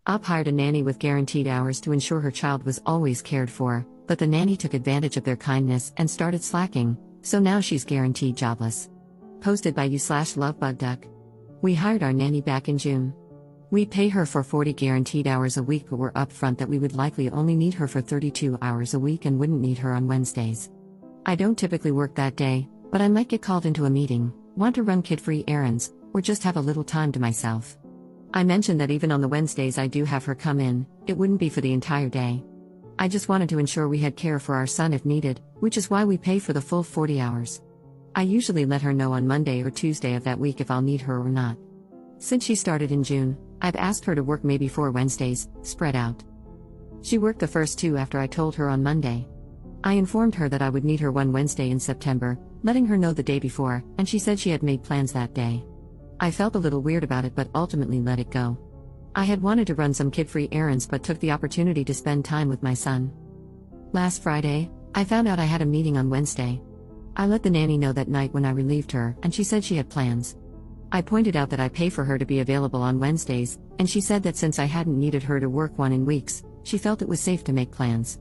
Op hired a nanny with guaranteed hours to ensure her child was always cared for, but the nanny took advantage of their kindness and started slacking, so now she's guaranteed jobless. Posted by you/lovebugduck. We hired our nanny back in June. We pay her for 40 guaranteed hours a week, but we're upfront that we would likely only need her for 32 hours a week and wouldn't need her on Wednesdays. I don't typically work that day, but I might get called into a meeting, want to run kid-free errands, or just have a little time to myself. I mentioned that even on the Wednesdays I do have her come in, it wouldn't be for the entire day. I just wanted to ensure we had care for our son if needed, which is why we pay for the full 40 hours. I usually let her know on Monday or Tuesday of that week if I'll need her or not. Since she started in June, I've asked her to work maybe 4 Wednesdays, spread out. She worked the first 2 after I told her on Monday. I informed her that I would need her one Wednesday in September, letting her know the day before, and she said she had made plans that day. I felt a little weird about it but ultimately let it go. I had wanted to run some kid-free errands but took the opportunity to spend time with my son. Last Friday, I found out I had a meeting on Wednesday. I let the nanny know that night when I relieved her, and she said she had plans. I pointed out that I pay for her to be available on Wednesdays, and she said that since I hadn't needed her to work one in weeks, she felt it was safe to make plans.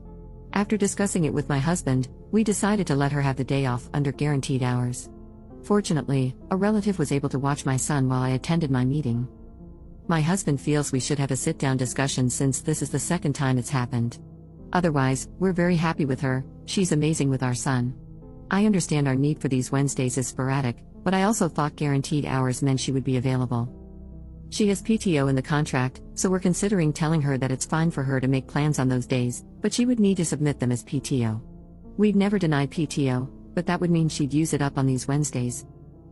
After discussing it with my husband, we decided to let her have the day off under guaranteed hours. Fortunately, a relative was able to watch my son while I attended my meeting. My husband feels we should have a sit-down discussion since this is the second time it's happened. Otherwise, we're very happy with her, she's amazing with our son. I understand our need for these Wednesdays is sporadic, but I also thought guaranteed hours meant she would be available. She has PTO in the contract, so we're considering telling her that it's fine for her to make plans on those days, but she would need to submit them as PTO. We'd never denied PTO, but that would mean she'd use it up on these Wednesdays.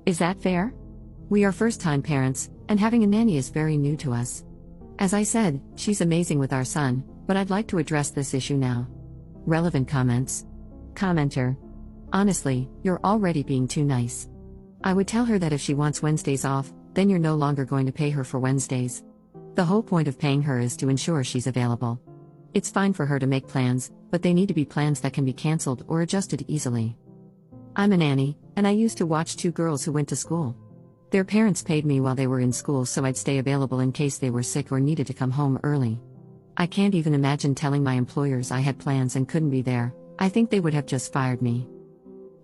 Is that fair? We are first-time parents, and having a nanny is very new to us. As I said, she's amazing with our son, but I'd like to address this issue now. Relevant comments. Commenter. Honestly, you're already being too nice. I would tell her that if she wants Wednesdays off, then you're no longer going to pay her for Wednesdays. The whole point of paying her is to ensure she's available. It's fine for her to make plans, but they need to be plans that can be cancelled or adjusted easily. I'm a nanny, and I used to watch 2 girls who went to school. Their parents paid me while they were in school so I'd stay available in case they were sick or needed to come home early. I can't even imagine telling my employers I had plans and couldn't be there. I think they would have just fired me.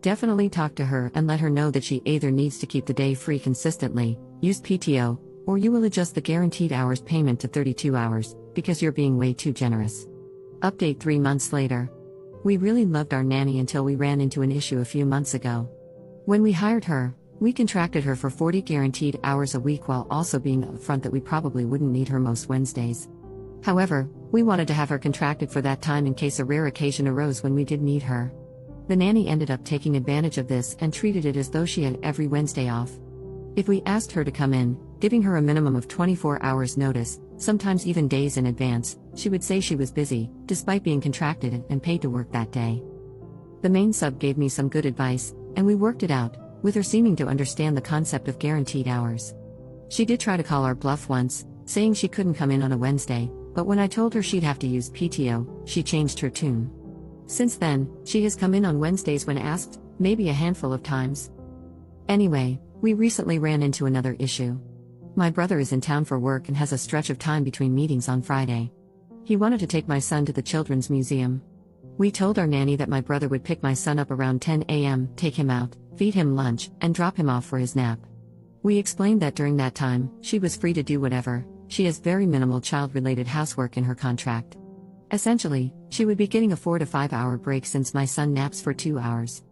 Definitely talk to her and let her know that she either needs to keep the day free consistently, use PTO, or you will adjust the guaranteed hours payment to 32 hours, because you're being way too generous. Update 3 months later. We really loved our nanny until we ran into an issue a few months ago. When we hired her, we contracted her for 40 guaranteed hours a week while also being upfront that we probably wouldn't need her most Wednesdays. However, we wanted to have her contracted for that time in case a rare occasion arose when we did need her. The nanny ended up taking advantage of this and treated it as though she had every Wednesday off. If we asked her to come in, giving her a minimum of 24 hours notice, sometimes even days in advance, she would say she was busy, despite being contracted and paid to work that day. The main sub gave me some good advice, and we worked it out, with her seeming to understand the concept of guaranteed hours. She did try to call our bluff once, saying she couldn't come in on a Wednesday, but when I told her she'd have to use PTO, she changed her tune. Since then, she has come in on Wednesdays when asked, maybe a handful of times. Anyway, we recently ran into another issue. My brother is in town for work and has a stretch of time between meetings on Friday. He wanted to take my son to the Children's Museum. We told our nanny that my brother would pick my son up around 10 a.m., take him out, feed him lunch, and drop him off for his nap. We explained that during that time, she was free to do whatever. She has very minimal child-related housework in her contract. Essentially, she would be getting a 4 to 5 hour break since my son naps for 2 hours.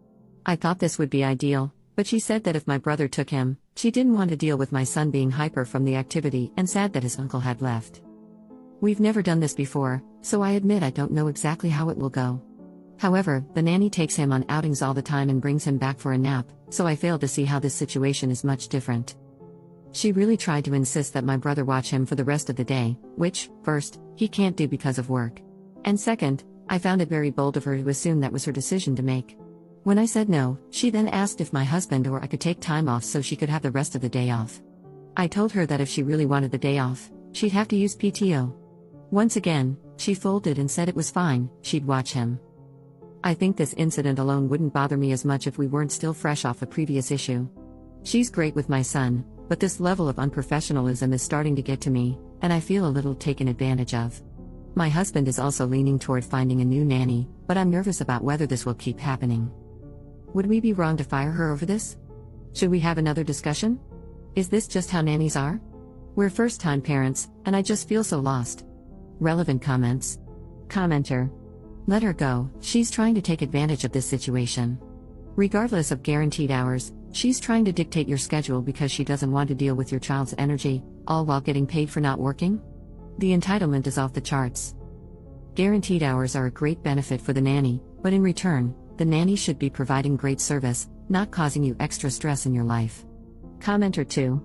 I thought this would be ideal, but she said that if my brother took him, she didn't want to deal with my son being hyper from the activity and sad that his uncle had left. We've never done this before, so I admit I don't know exactly how it will go. However, the nanny takes him on outings all the time and brings him back for a nap, so I fail to see how this situation is much different. She really tried to insist that my brother watch him for the rest of the day, which, first, he can't do because of work. And second, I found it very bold of her to assume that was her decision to make. When I said no, she then asked if my husband or I could take time off so she could have the rest of the day off. I told her that if she really wanted the day off, she'd have to use PTO. Once again, she folded and said it was fine, she'd watch him. I think this incident alone wouldn't bother me as much if we weren't still fresh off a previous issue. She's great with my son, but this level of unprofessionalism is starting to get to me, and I feel a little taken advantage of. My husband is also leaning toward finding a new nanny, but I'm nervous about whether this will keep happening. Would we be wrong to fire her over this? Should we have another discussion? Is this just how nannies are? We're first-time parents, and I just feel so lost. Relevant comments. Commenter. Let her go, she's trying to take advantage of this situation. Regardless of guaranteed hours, she's trying to dictate your schedule because she doesn't want to deal with your child's energy, all while getting paid for not working? The entitlement is off the charts. Guaranteed hours are a great benefit for the nanny, but in return, the nanny should be providing great service, not causing you extra stress in your life. Commenter 2.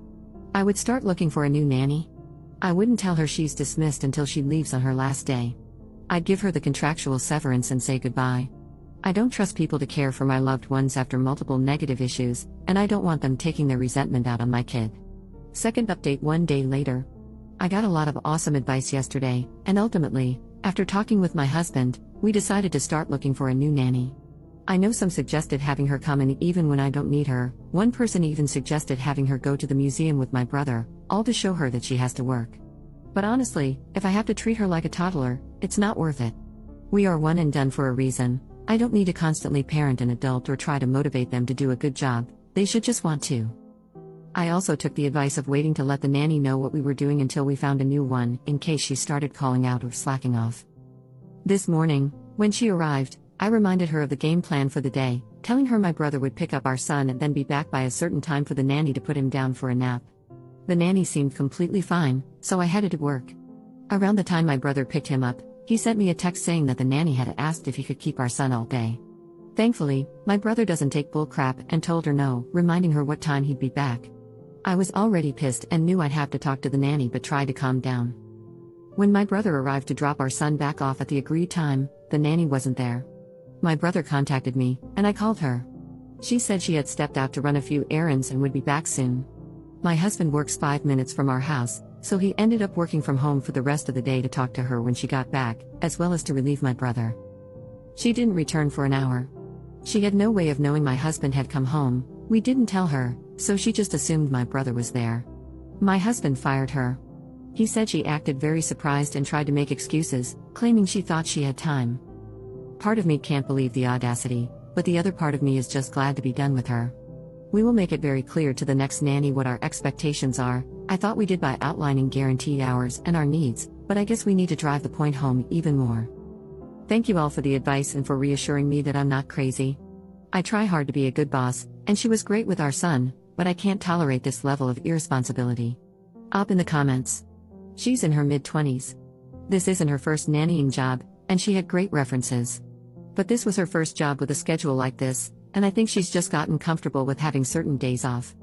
I would start looking for a new nanny. I wouldn't tell her she's dismissed until she leaves on her last day. I'd give her the contractual severance and say goodbye. I don't trust people to care for my loved ones after multiple negative issues, and I don't want them taking their resentment out on my kid. Second update 1 day later. I got a lot of awesome advice yesterday, and ultimately, after talking with my husband, we decided to start looking for a new nanny. I know some suggested having her come in even when I don't need her. One person even suggested having her go to the museum with my brother, all to show her that she has to work. But honestly, if I have to treat her like a toddler, it's not worth it. We are one and done for a reason. I don't need to constantly parent an adult or try to motivate them to do a good job, they should just want to. I also took the advice of waiting to let the nanny know what we were doing until we found a new one, in case she started calling out or slacking off. This morning, when she arrived, I reminded her of the game plan for the day, telling her my brother would pick up our son and then be back by a certain time for the nanny to put him down for a nap. The nanny seemed completely fine, so I headed to work. Around the time my brother picked him up, he sent me a text saying that the nanny had asked if he could keep our son all day. Thankfully, my brother doesn't take bull crap and told her no, reminding her what time he'd be back. I was already pissed and knew I'd have to talk to the nanny but tried to calm down. When my brother arrived to drop our son back off at the agreed time, the nanny wasn't there. My brother contacted me, and I called her. She said she had stepped out to run a few errands and would be back soon. My husband works 5 minutes from our house, so he ended up working from home for the rest of the day to talk to her when she got back, as well as to relieve my brother. She didn't return for an hour. She had no way of knowing my husband had come home. We didn't tell her, so she just assumed my brother was there. My husband fired her. He said she acted very surprised and tried to make excuses, claiming she thought she had time. Part of me can't believe the audacity, but the other part of me is just glad to be done with her. We will make it very clear to the next nanny what our expectations are. I thought we did by outlining guaranteed hours and our needs, but I guess we need to drive the point home even more. Thank you all for the advice and for reassuring me that I'm not crazy. I try hard to be a good boss, and she was great with our son, but I can't tolerate this level of irresponsibility. Up in the comments. She's in her mid-20s. This isn't her first nannying job, and she had great references. But this was her first job with a schedule like this, and I think she's just gotten comfortable with having certain days off.